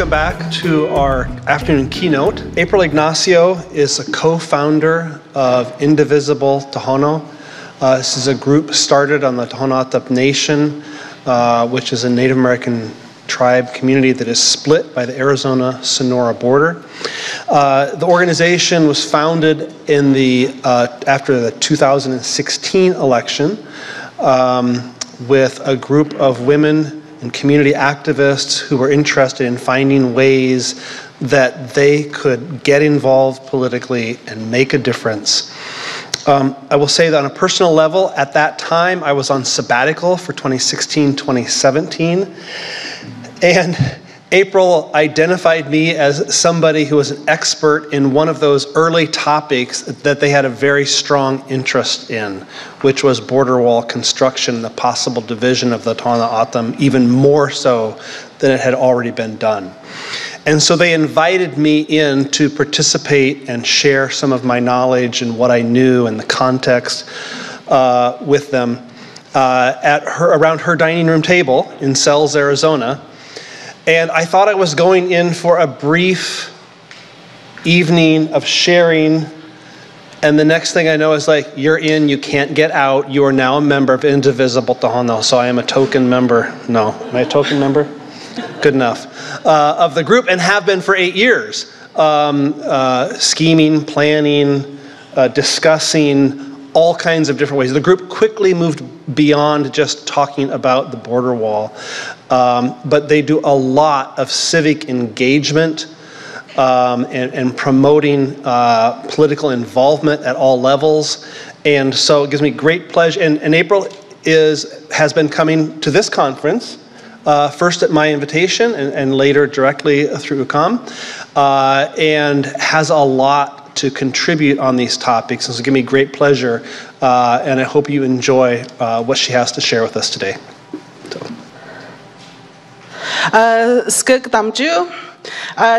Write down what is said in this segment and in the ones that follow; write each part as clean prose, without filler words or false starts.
welcome back to our afternoon keynote. April Ignacio is a co-founder of Indivisible Tohono. This is a group started on the Tohono Nation, which is a Native American tribe community that is split by the Arizona-Sonora border. The organization was founded in after the 2016 election with a group of women and community activists who were interested in finding ways that they could get involved politically and make a difference. I will say that on a personal level, at that time, I was on sabbatical for 2016-2017, and April identified me as somebody who was an expert in one of those early topics that they had a very strong interest in, which was border wall construction, the possible division of the Tohono O'odham, even more so than it had already been done. And so they invited me in to participate and share some of my knowledge and what I knew and the context with them around her dining room table in Sells, Arizona. And I thought I was going in for a brief evening of sharing, and the next thing I know is like, you're in, you can't get out, you are now a member of Indivisible Tohono. So I am a token member. No, am I a token member? Good enough. Of the group, and have been for 8 years. Scheming, planning, discussing all kinds of different ways. The group quickly moved beyond just talking about the border wall, but they do a lot of civic engagement and promoting political involvement at all levels. And so it gives me great pleasure. And April has been coming to this conference, first at my invitation and later directly through UQAM, and has a lot to contribute on these topics. And so give me great pleasure, and I hope you enjoy what she has to share with us today. Skug Damju,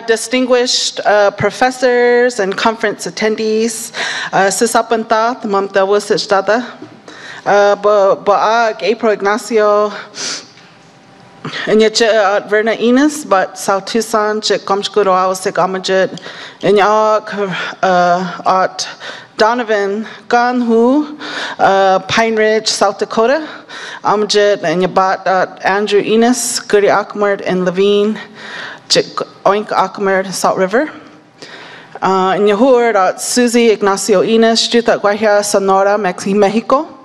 distinguished professors and conference attendees, Sisapanta, Mamta Wusichdada, Baag, April Ignacio, Inya Verna Enos, but South Tucson, Chik Komshkuro Awasik Amajit, Inya at Donovan, Ganhu, Pine Ridge, South Dakota, Amajit, and Yabat Andrew Enos, Guri Akmard, and Levine, Chik Oink Akmard, Salt River. In Yahur at Susie Ignacio Enos, Juta Guajia, Sonora, Mexico.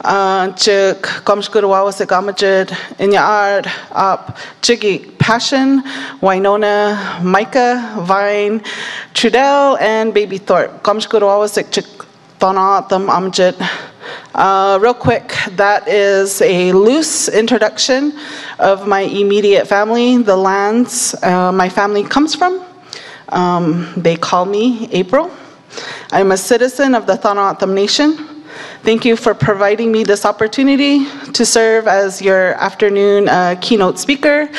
Chik Komshkuruwawa Sigamajid, Inyard, Up, Chigi Passion, Winona, Micah, Vine, Trudell, and Baby Thorpe. Komshkuruwawa Sik Chik Tohono O'odham Amjid. Real quick, that is a loose introduction of my immediate family, the lands my family comes from. They call me April. I'm a citizen of the Tohono O'odham Nation. Thank you for providing me this opportunity to serve as your afternoon keynote speaker.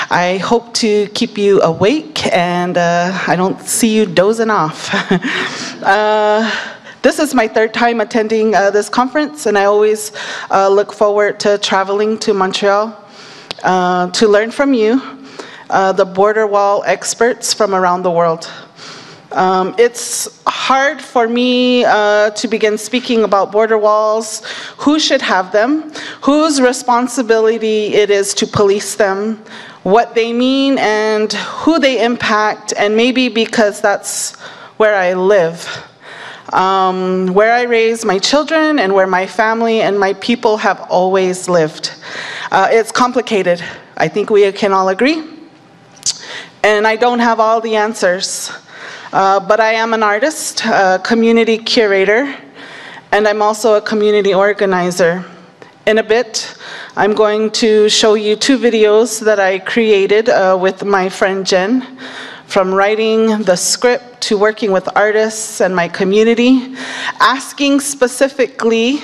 I hope to keep you awake and I don't see you dozing off. This is my third time attending this conference, and I always look forward to traveling to Montreal to learn from you, the border wall experts from around the world. It's hard for me to begin speaking about border walls, who should have them, whose responsibility it is to police them, what they mean and who they impact, and maybe because that's where I live, where I raise my children and where my family and my people have always lived. It's complicated, I think we can all agree, and I don't have all the answers. But I am an artist, a community curator, and I'm also a community organizer. In a bit, I'm going to show you 2 videos that I created with my friend Jen, from writing the script to working with artists and my community, asking specifically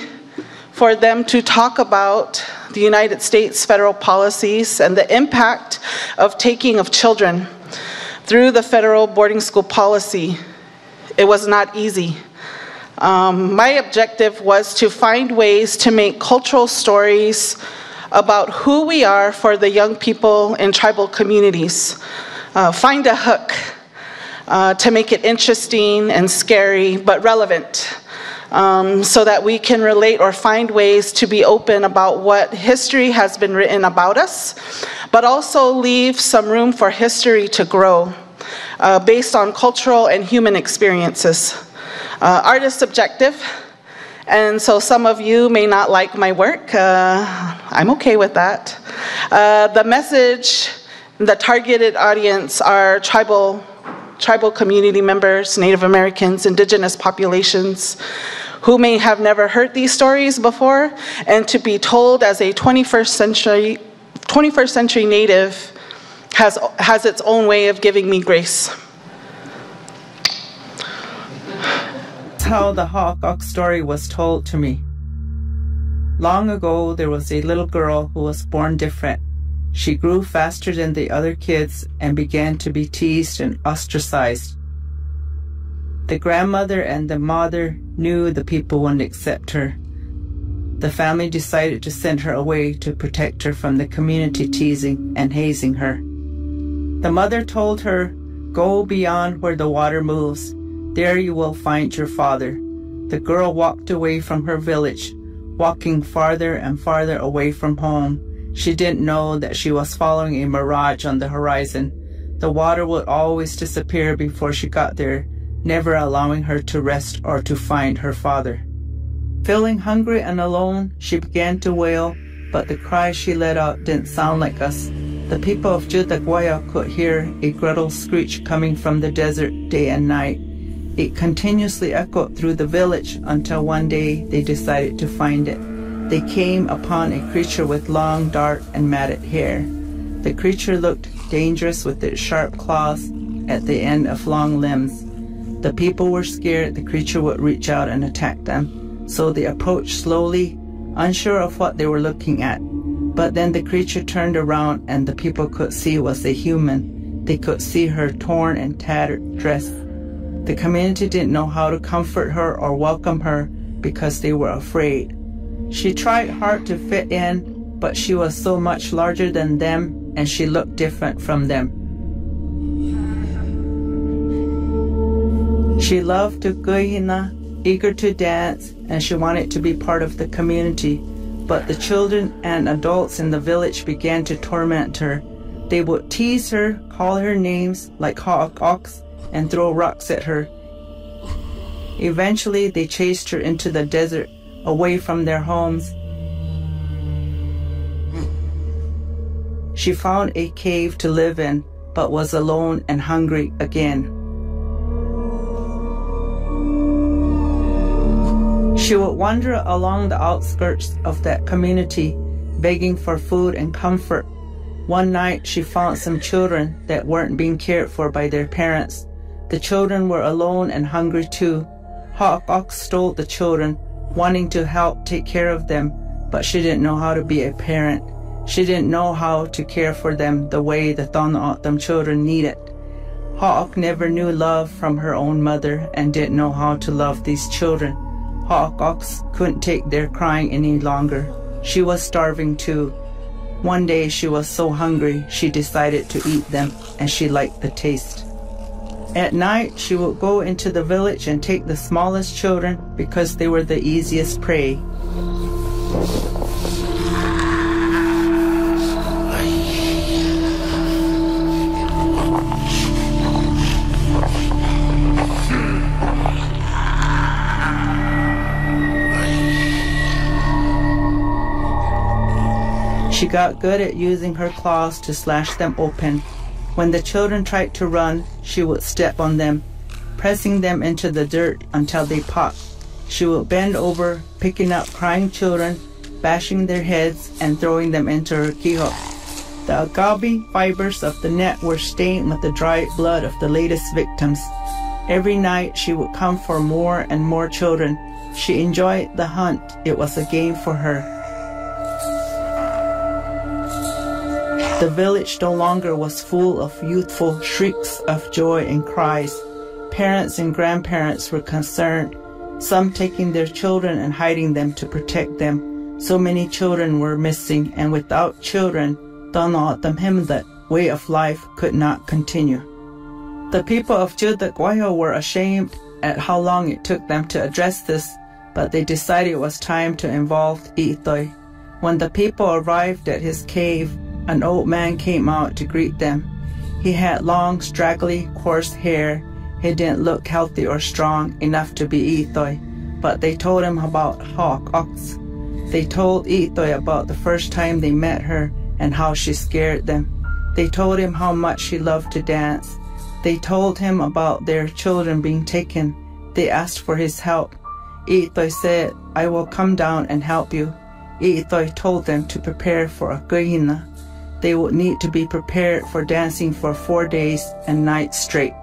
for them to talk about the United States federal policies and the impact of taking of children through the federal boarding school policy. It was not easy. My objective was to find ways to make cultural stories about who we are for the young people in tribal communities. find a hook to make it interesting and scary, but relevant, so that we can relate or find ways to be open about what history has been written about us, but also leave some room for history to grow based on cultural and human experiences. Art is subjective, and so some of you may not like my work. I'm okay with that. The message, the targeted audience are tribal community members, Native Americans, indigenous populations, who may have never heard these stories before, and to be told as a 21st century Native has its own way of giving me grace. That's how the Hawk story was told to me. Long ago, there was a little girl who was born different. She grew faster than the other kids and began to be teased and ostracized. The grandmother and the mother knew the people wouldn't accept her. The family decided to send her away to protect her from the community teasing and hazing her. The mother told her, "Go beyond where the water moves. There you will find your father." The girl walked away from her village, walking farther and farther away from home. She didn't know that she was following a mirage on the horizon. The water would always disappear before she got there, never allowing her to rest or to find her father. Feeling hungry and alone, she began to wail, but the cries she let out didn't sound like us. The people of Jutagwaya could hear a gruttle screech coming from the desert day and night. It continuously echoed through the village until one day they decided to find it. They came upon a creature with long, dark, and matted hair. The creature looked dangerous with its sharp claws at the end of long limbs. The people were scared the creature would reach out and attack them, so they approached slowly, unsure of what they were looking at. But then the creature turned around and the people could see it was a human. They could see her torn and tattered dress. The community didn't know how to comfort her or welcome her because they were afraid. She tried hard to fit in, but she was so much larger than them and she looked different from them. She loved to kuihina, eager to dance, and she wanted to be part of the community. But the children and adults in the village began to torment her. They would tease her, call her names like Hawk Ox, and throw rocks at her. Eventually, they chased her into the desert, away from their homes. She found a cave to live in, but was alone and hungry again. She would wander along the outskirts of that community, begging for food and comfort. One night, she found some children that weren't being cared for by their parents. The children were alone and hungry too. Hawk Ox stole the children, wanting to help take care of them, but she didn't know how to be a parent. She didn't know how to care for them the way the Tohono children needed. Hawk never knew love from her own mother and didn't know how to love these children. Hawk Ox couldn't take their crying any longer. She was starving too. One day she was so hungry she decided to eat them, and she liked the taste. At night, she would go into the village and take the smallest children because they were the easiest prey. She got good at using her claws to slash them open. When the children tried to run, she would step on them, pressing them into the dirt until they popped. She would bend over, picking up crying children, bashing their heads, and throwing them into her kihok. The agave fibers of the net were stained with the dried blood of the latest victims. Every night she would come for more and more children. She enjoyed the hunt. It was a game for her. The village no longer was full of youthful shrieks of joy and cries. Parents and grandparents were concerned, some taking their children and hiding them to protect them. So many children were missing, and without children, Tohono way of life could not continue. The people of Geopolitical were ashamed at how long it took them to address this, but they decided it was time to involve Itoy. When the people arrived at his cave, an old man came out to greet them. He had long, straggly, coarse hair. He didn't look healthy or strong enough to be Itoy, but they told him about Hawk Ox. They told Itoy about the first time they met her and how she scared them. They told him how much she loved to dance. They told him about their children being taken. They asked for his help. Itoy said, "I will come down and help you." Itoy told them to prepare for a kuhina. They would need to be prepared for dancing for 4 days and nights straight.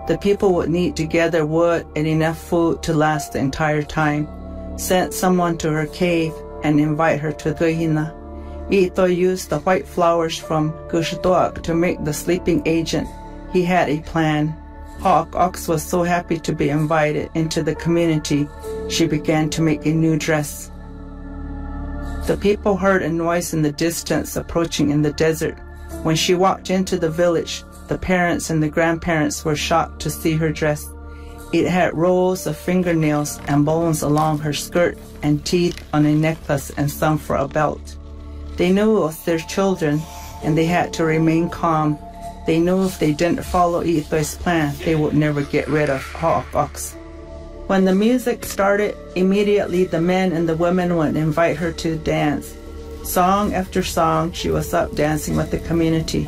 The people would need to gather wood and enough food to last the entire time. Send someone to her cave and invite her to kuhina. Itoy used the white flowers from Gushatuak to make the sleeping agent. He had a plan. Hawk Ox was so happy to be invited into the community, she began to make a new dress. The people heard a noise in the distance approaching in the desert. When she walked into the village, the parents and the grandparents were shocked to see her dress. It had rows of fingernails and bones along her skirt and teeth on a necklace and some for a belt. They knew it was their children, and they had to remain calm. They knew if they didn't follow Itoy's plan, they would never get rid of Hawk Ox. When the music started, immediately the men and the women would invite her to dance. Song after song, she was up dancing with the community.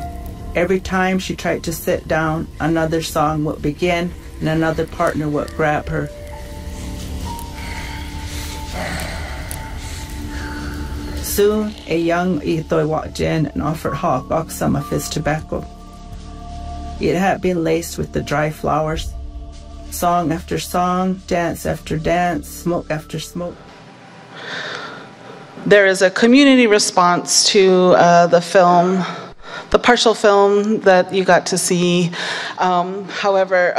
Every time she tried to sit down, another song would begin and another partner would grab her. Soon, a young Itoy walked in and offered Hawk Ox some of his tobacco. It had been laced with the dry flowers. Song after song, dance after dance, smoke after smoke. There is a community response to the film, the partial film that you got to see. However,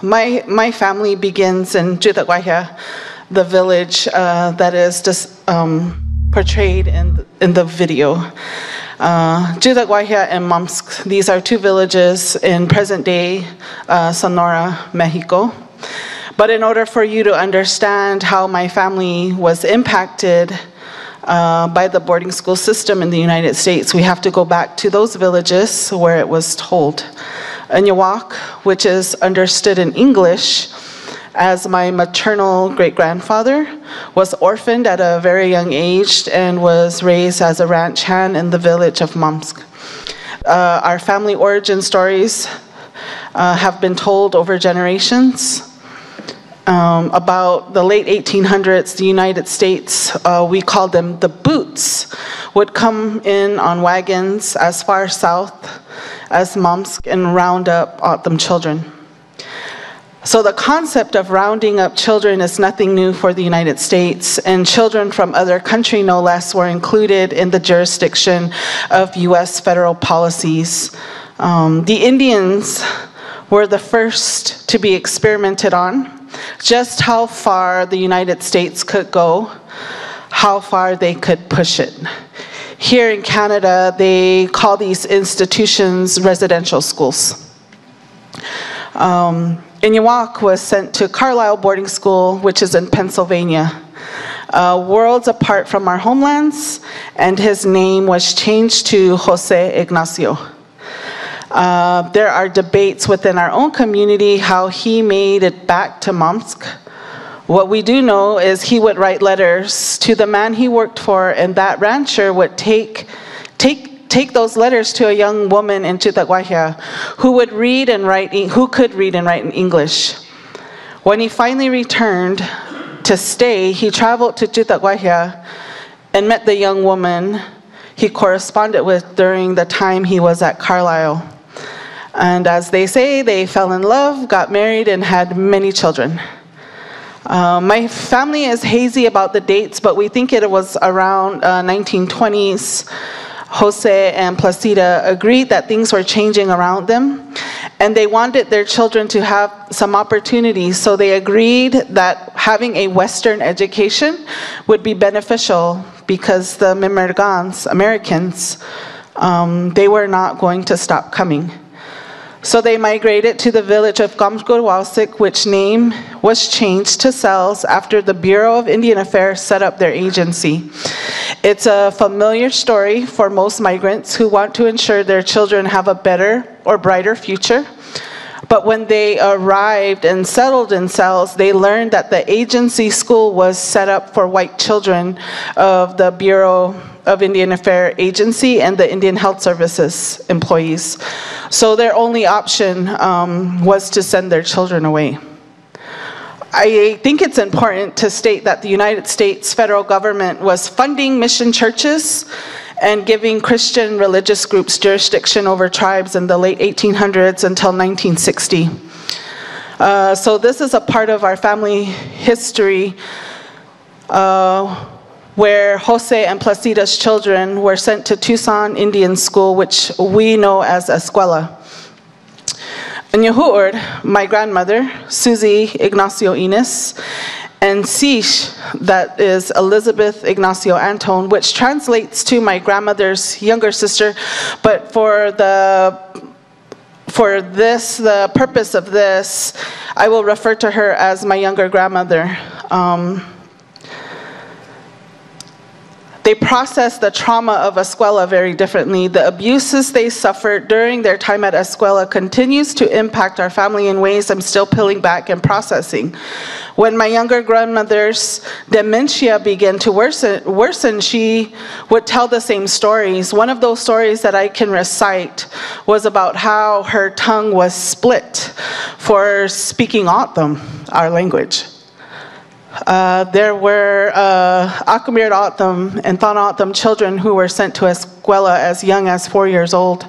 my family begins in Geopolitical, the village that is just portrayed in the video. Geopolitical and Mamsk, these are two villages in present-day Sonora, Mexico. But in order for you to understand how my family was impacted by the boarding school system in the United States, we have to go back to those villages where it was told. Aniwak, which is understood in English as my maternal great-grandfather, was orphaned at a very young age and was raised as a ranch hand in the village of Mamsk. Our family origin stories have been told over generations. About the late 1800s, the United States, we called them the Boots, would come in on wagons as far south as Mamsk and round up Autumn children. So the concept of rounding up children is nothing new for the United States, and children from other countries, no less, were included in the jurisdiction of US federal policies. The Indians were the first to be experimented on. Just how far the United States could go, how far they could push it. Here in Canada, they call these institutions residential schools. Aniwak was sent to Carlisle boarding school, which is in Pennsylvania, worlds apart from our homelands, and his name was changed to Jose Ignacio. There are debates within our own community how he made it back to Mamsk. What we do know is he would write letters to the man he worked for, and that rancher would take those letters to a young woman in Geopolitical who would read and write, who could read and write in English. When he finally returned to stay, he traveled to Geopolitical and met the young woman he corresponded with during the time he was at Carlisle. And as they say, they fell in love, got married, and had many children. My family is hazy about the dates, but we think it was around 1920s. Jose and Placida agreed that things were changing around them, and they wanted their children to have some opportunities, so they agreed that having a Western education would be beneficial because the Americans They were not going to stop coming. So they migrated to the village of Kamsgurwalsik, which name was changed to Cells after the Bureau of Indian Affairs set up their agency. It's a familiar story for most migrants who want to ensure their children have a better or brighter future. But when they arrived and settled in Cells, they learned that the agency school was set up for white children of the Bureau of Indian Affairs Agency and the Indian Health Services employees. So their only option was to send their children away. I think it's important to state that the United States federal government was funding mission churches and giving Christian religious groups jurisdiction over tribes in the late 1800s until 1960. So this is a part of our family history where Jose and Placida's children were sent to Tucson Indian School, which we know as Escuela. In Yahuord, my grandmother, Susie Ignacio Ines, and Sish, that is Elizabeth Ignacio Antone, which translates to my grandmother's younger sister, but for the purpose of this, I will refer to her as my younger grandmother. They processed the trauma of Escuela very differently. The abuses they suffered during their time at Escuela continues to impact our family in ways I'm still peeling back and processing. When my younger grandmother's dementia began to worsen, she would tell the same stories. One of those stories that I can recite was about how her tongue was split for speaking O'odham, our language. There were Akamir O'odham and Thana O'odham children who were sent to Escuela as young as 4 years old.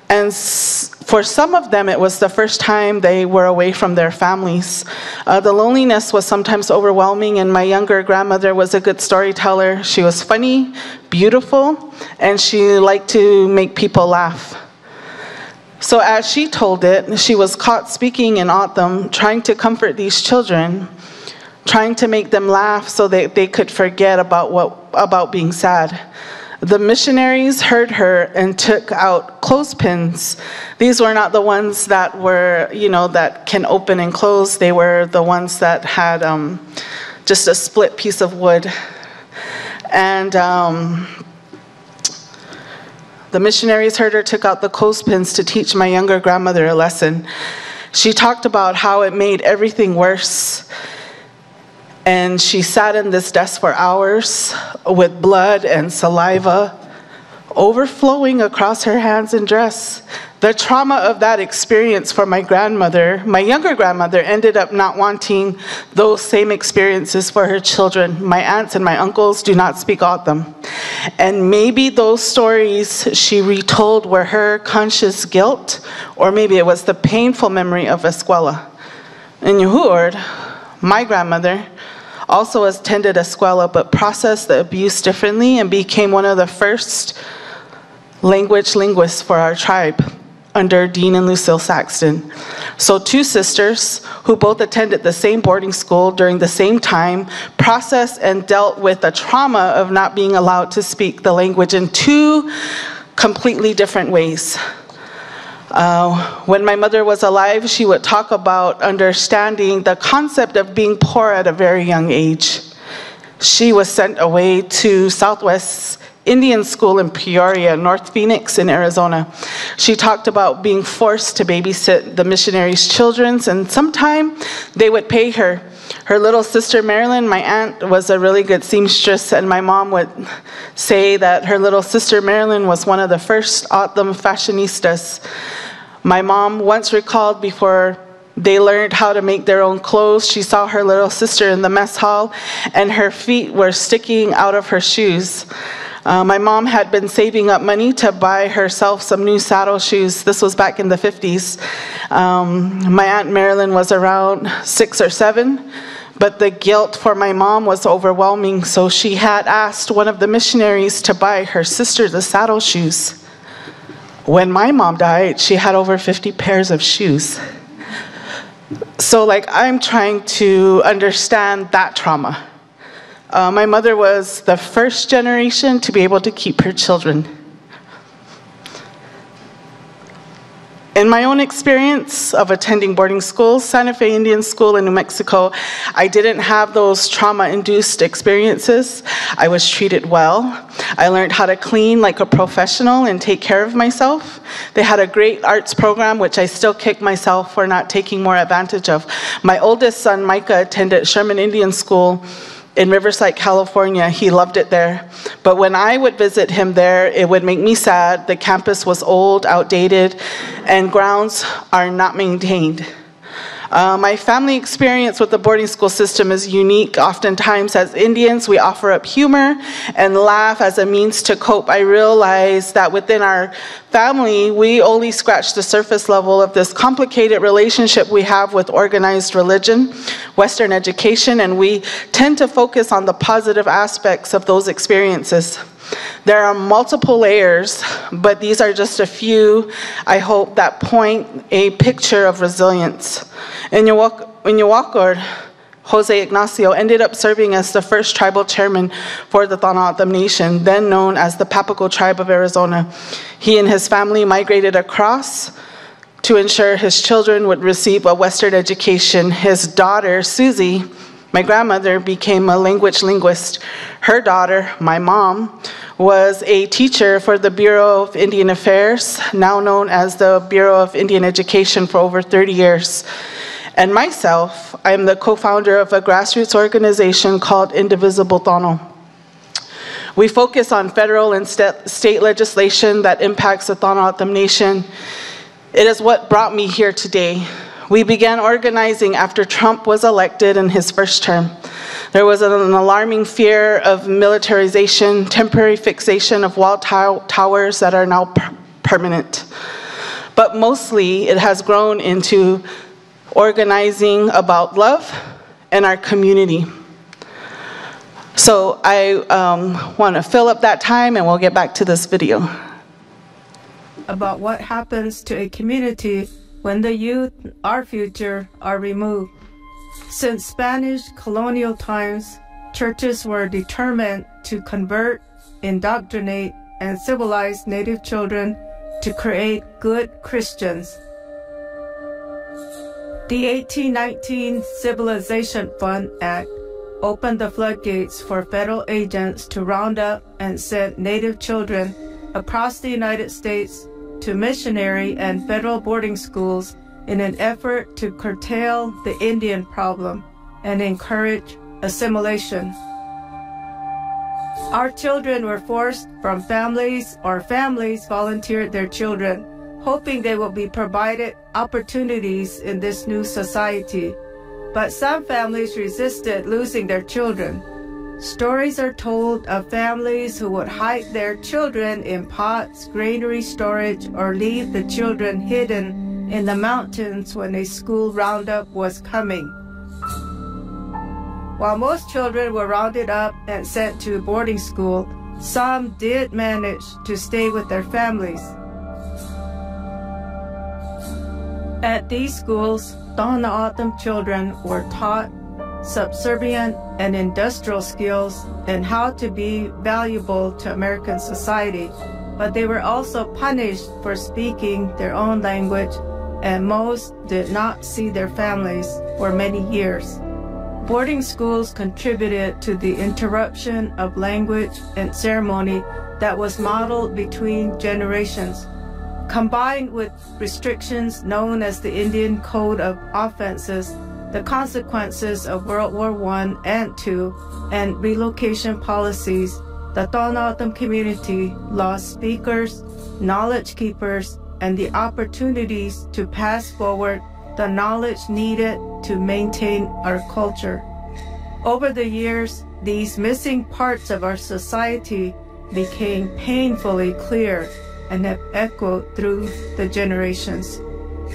And for some of them, it was the first time they were away from their families. The loneliness was sometimes overwhelming, and my younger grandmother was a good storyteller. She was funny, beautiful, and she liked to make people laugh. So as she told it, she was caught speaking in O'odham, trying to comfort these children, trying to make them laugh so that they could forget about being sad. The missionaries heard her and took out clothespins. These were not the ones that were, that can open and close. They were the ones that had just a split piece of wood. And the missionaries heard her, took out the clothespins to teach my younger grandmother a lesson. She talked about how it made everything worse. And she sat in this desk for hours with blood and saliva overflowing across her hands and dress. The trauma of that experience for my grandmother, my younger grandmother, ended up not wanting those same experiences for her children. My aunts and my uncles do not speak O'odham. And maybe those stories she retold were her conscious guilt, or maybe it was the painful memory of Escuela. In Yahuord, my grandmother also attended Escuela, but processed the abuse differently and became one of the first language linguists for our tribe under Dean and Lucille Saxton. So two sisters who both attended the same boarding school during the same time processed and dealt with the trauma of not being allowed to speak the language in two completely different ways. When my mother was alive, she would talk about understanding the concept of being poor at a very young age. She was sent away to Southwest Indian School in Peoria, North Phoenix in Arizona. She talked about being forced to babysit the missionaries' children, and sometime they would pay her. Her little sister Marilyn, my aunt, was a really good seamstress, and my mom would say that her little sister Marilyn was one of the first O'odham fashionistas. My mom once recalled before they learned how to make their own clothes, she saw her little sister in the mess hall, and her feet were sticking out of her shoes. My mom had been saving up money to buy herself some new saddle shoes. This was back in the 50s. My Aunt Marilyn was around 6 or 7, but the guilt for my mom was overwhelming, so she had asked one of the missionaries to buy her sister the saddle shoes. When my mom died, she had over 50 pairs of shoes. So I'm trying to understand that trauma. My mother was the first generation to be able to keep her children. In my own experience of attending boarding school, Santa Fe Indian School in New Mexico, I didn't have those trauma-induced experiences. I was treated well. I learned how to clean like a professional and take care of myself. They had a great arts program, which I still kick myself for not taking more advantage of. My oldest son, Micah, attended Sherman Indian School in Riverside, California. He loved it there. But when I would visit him there, it would make me sad. The campus was old, outdated, and grounds are not maintained. My family experience with the boarding school system is unique. Oftentimes, as Indians, we offer up humor and laugh as a means to cope. I realize that within our family, we only scratch the surface level of this complicated relationship we have with organized religion, Western education, and we tend to focus on the positive aspects of those experiences. There are multiple layers, but these are just a few, I hope, that point a picture of resilience. In Ñuwakor, Jose Ignacio ended up serving as the first tribal chairman for the Tohono Nation, then known as the Papago Tribe of Arizona. He and his family migrated across to ensure his children would receive a Western education. His daughter, Susie, my grandmother, became a language linguist. Her daughter, my mom, was a teacher for the Bureau of Indian Affairs, now known as the Bureau of Indian Education, for over 30 years. And myself, I am the co-founder of a grassroots organization called Indivisible Tohono. We focus on federal and state legislation that impacts the Tohono Nation. It is what brought me here today. We began organizing after Trump was elected in his first term. There was an alarming fear of militarization, temporary fixation of wall towers that are now permanent. But mostly, it has grown into organizing about love and our community. So I want to fill up that time, and we'll get back to this video. About what happens to a community when the youth, our future, are removed. Since Spanish colonial times, churches were determined to convert, indoctrinate, and civilize Native children to create good Christians. The 1819 Civilization Fund Act opened the floodgates for federal agents to round up and send Native children across the United States to missionary and federal boarding schools in an effort to curtail the Indian problem and encourage assimilation. Our children were forced from families, or families volunteered their children, hoping they will be provided opportunities in this new society. But some families resisted losing their children. Stories are told of families who would hide their children in pots, granary storage, or leave the children hidden in the mountains when a school roundup was coming. While most children were rounded up and sent to boarding school, some did manage to stay with their families. At these schools, Tohono children were taught subservient and industrial skills and how to be valuable to American society, but they were also punished for speaking their own language, and most did not see their families for many years. Boarding schools contributed to the interruption of language and ceremony that was modeled between generations. Combined with restrictions known as the Indian Code of Offenses, the consequences of World War I and II, and relocation policies, the Tohono community lost speakers, knowledge keepers, and the opportunities to pass forward the knowledge needed to maintain our culture. Over the years, these missing parts of our society became painfully clear and have echoed through the generations.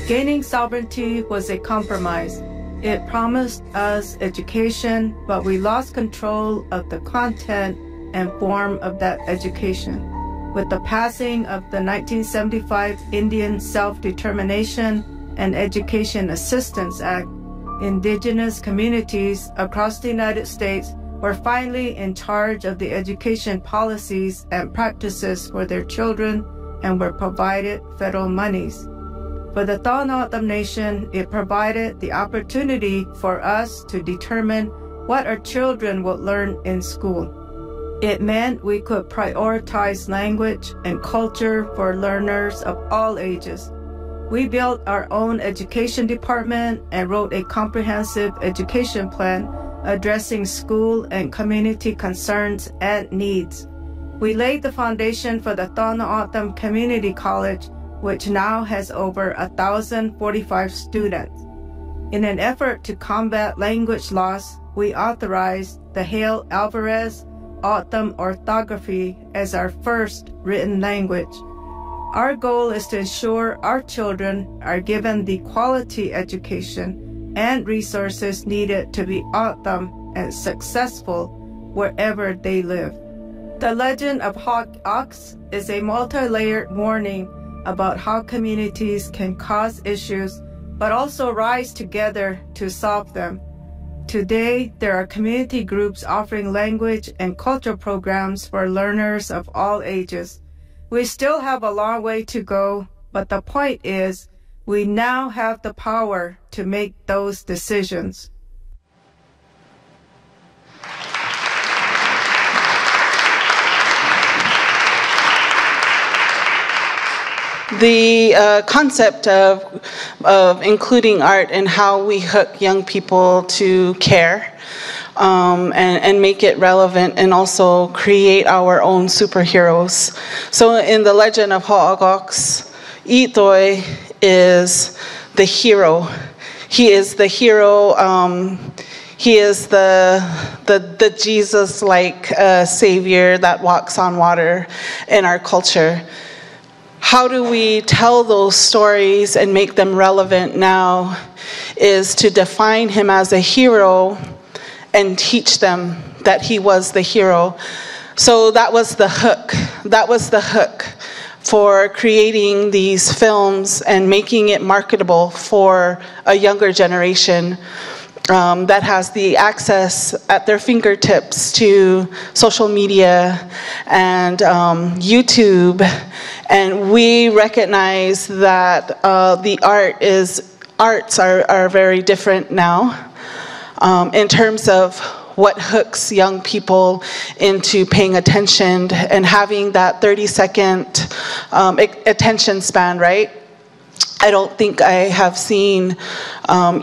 Gaining sovereignty was a compromise. It promised us education, but we lost control of the content and form of that education. With the passing of the 1975 Indian Self-Determination and Education Assistance Act, indigenous communities across the United States were finally in charge of the education policies and practices for their children and were provided federal monies. For the Tohono O'odham Nation, it provided the opportunity for us to determine what our children would learn in school. It meant we could prioritize language and culture for learners of all ages. We built our own education department and wrote a comprehensive education plan addressing school and community concerns and needs. We laid the foundation for the Tohono O'odham Community College, which now has over 1,045 students. In an effort to combat language loss, we authorized the Hale Alvarez O'odham orthography as our first written language. Our goal is to ensure our children are given the quality education and resources needed to be O'odham and successful wherever they live. The legend of Hawk Ox is a multi-layered warning about how communities can cause issues, but also rise together to solve them. Today, there are community groups offering language and culture programs for learners of all ages. We still have a long way to go, but the point is, we now have the power to make those decisions. The concept of including art and how we hook young people to care and make it relevant and also create our own superheroes. So in the legend of Hawk Ox, Itoy is the hero. He is the hero. He is the Jesus-like savior that walks on water in our culture. How do we tell those stories and make them relevant now is to define him as a hero and teach them that he was the hero. So that was the hook. That was the hook for creating these films and making it marketable for a younger generation that has the access at their fingertips to social media and YouTube. And we recognize that the arts are very different now in terms of what hooks young people into paying attention and having that 30-second attention span, right? I don't think I have seen,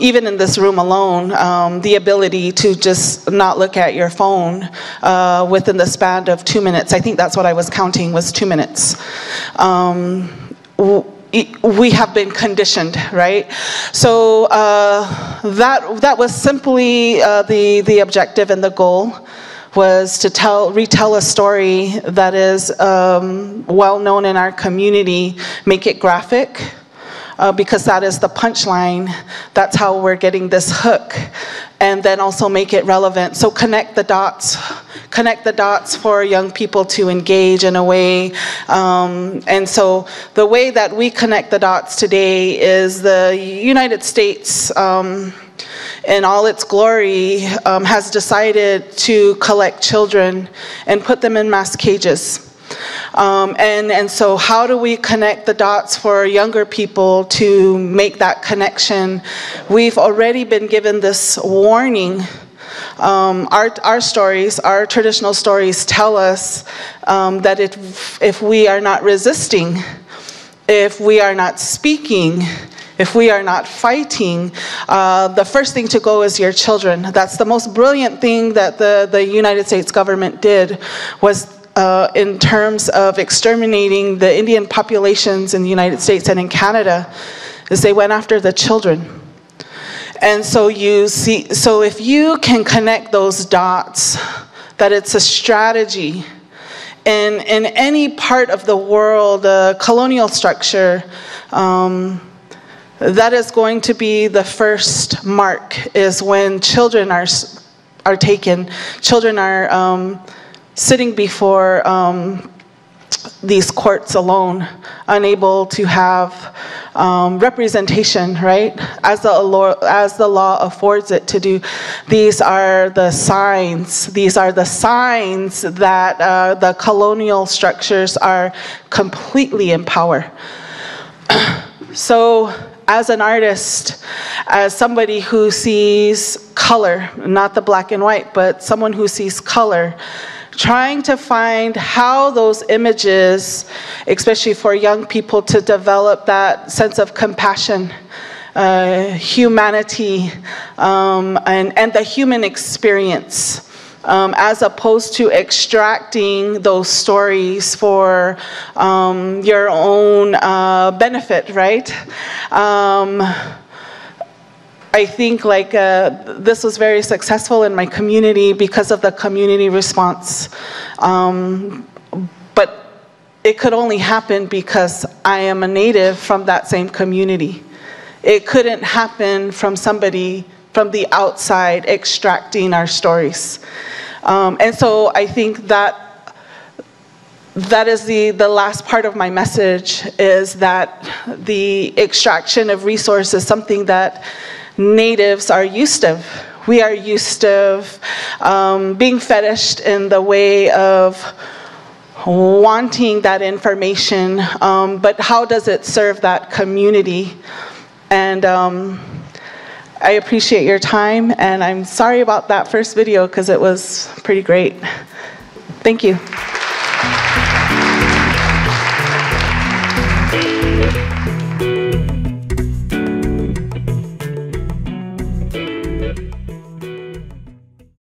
even in this room alone, the ability to just not look at your phone within the span of 2 minutes. I think that's what I was counting, was 2 minutes. We have been conditioned, right? So that was simply the objective and the goal, was to retell a story that is well known in our community, make it graphic, because that is the punchline. That's how we're getting this hook, and then also make it relevant. So connect the dots for young people to engage in a way. And so the way that we connect the dots today is the United States, in all its glory, has decided to collect children and put them in mass cages. And so how do we connect the dots for younger people to make that connection? We've already been given this warning. Our stories, our traditional stories tell us that if we are not resisting, if we are not speaking, if we are not fighting, the first thing to go is your children. That's the most brilliant thing that the United States government did, was in terms of exterminating the Indian populations in the United States and in Canada, is they went after the children. And so you see, so if you can connect those dots, that it's a strategy in any part of the world, the colonial structure, that is going to be the first mark, is when children are taken, children are sitting before these courts alone, unable to have representation, right? As the law affords it to do. These are the signs. These are the signs that the colonial structures are completely in power. So as an artist, as somebody who sees color, not the black and white, but someone who sees color, trying to find how those images, especially for young people, to develop that sense of compassion, humanity, and the human experience, as opposed to extracting those stories for your own benefit, right? I think like this was very successful in my community because of the community response. But it could only happen because I am a native from that same community. It couldn't happen from somebody from the outside extracting our stories. And so I think that is the last part of my message, is that the extraction of resources is something that natives are used to. We are used to being fetished in the way of wanting that information, but how does it serve that community? And I appreciate your time, and I'm sorry about that first video because it was pretty great. Thank you.